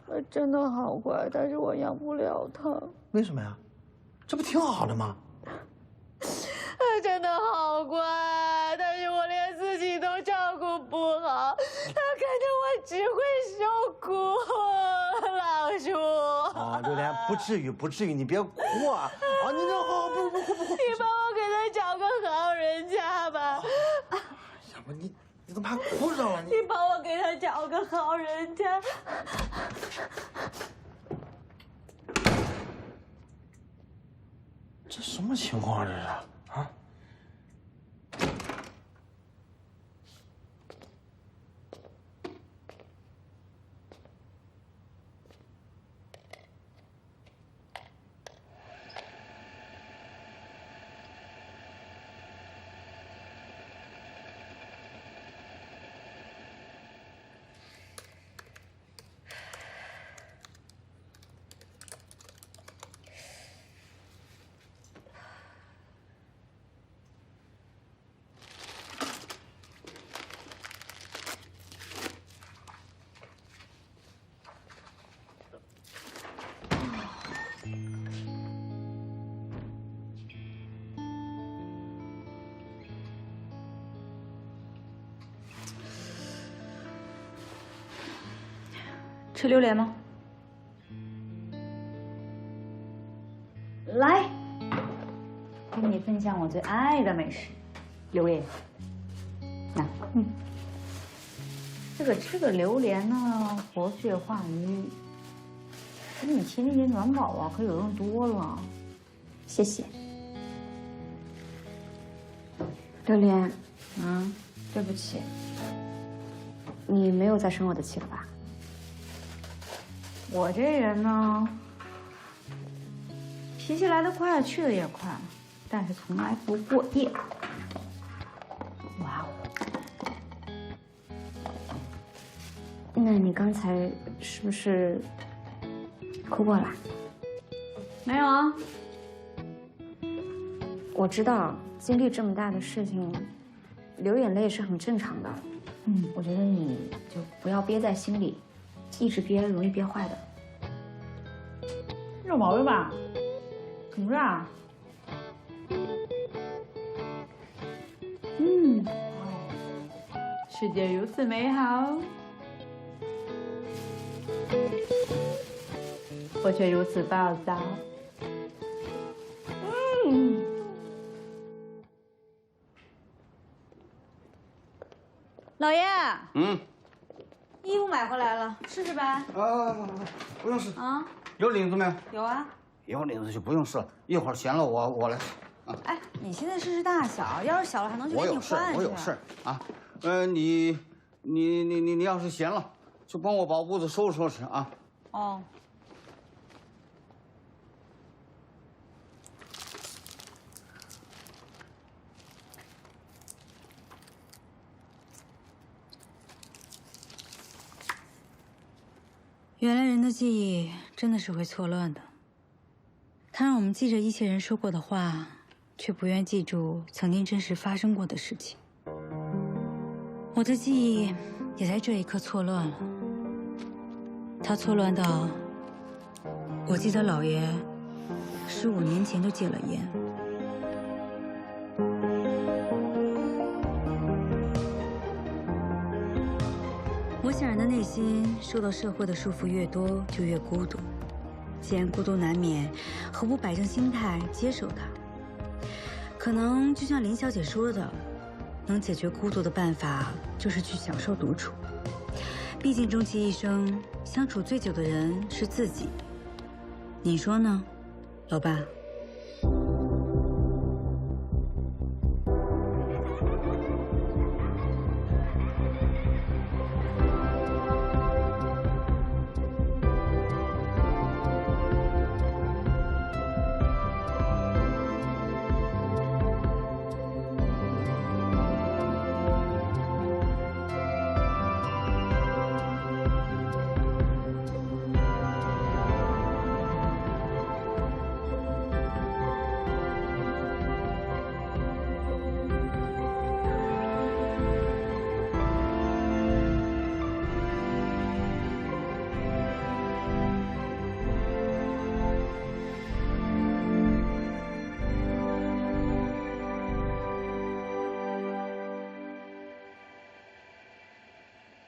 他真的好乖，但是我养不了他。为什么呀？这不挺好的吗？他真的好乖，但是我连自己都照顾不好，他看着我只会受苦。老叔，啊，榴莲，不至于，不至于，你别哭啊！啊，你这好，不哭。你帮我给他找个好人家吧。要不你怎么还哭上了？你帮我给他找个好人家。这什么情况这是？啊？吃榴莲吗？来，跟你分享我最爱的美食——榴莲。那，这个榴莲呢，活血化瘀，跟你前几天暖宝啊可有用多了。谢谢。榴莲，对不起，你没有再生我的气了吧？我这人呢，脾气来得快，去得也快，但是从来不过夜。哇哦！那你刚才是不是哭过了？没有啊。我知道经历这么大的事情，流眼泪是很正常的。我觉得你就不要憋在心里，一直憋容易憋坏的。有毛病吧？怎么着啊？世界如此美好，我却如此暴躁。老爷。衣服买回来了，试试呗。不用试啊？有领子没有？有啊。有领子就不用试了，一会儿闲了我来。哎，你现在试试大小，要是小了还能去给你换。我有事啊。你要是闲了，就帮我把屋子收拾收拾啊。哦。原来人的记忆真的是会错乱的。它让我们记着一些人说过的话，却不愿记住曾经真实发生过的事情。我的记忆也在这一刻错乱了。它错乱到，我记得老爷15年前就戒了烟。我想人的内心受到社会的束缚越多，就越孤独。既然孤独难免，何不摆正心态接受它？可能就像林小姐说的，能解决孤独的办法就是去享受独处。毕竟终其一生，相处最久的人是自己。你说呢，老爸？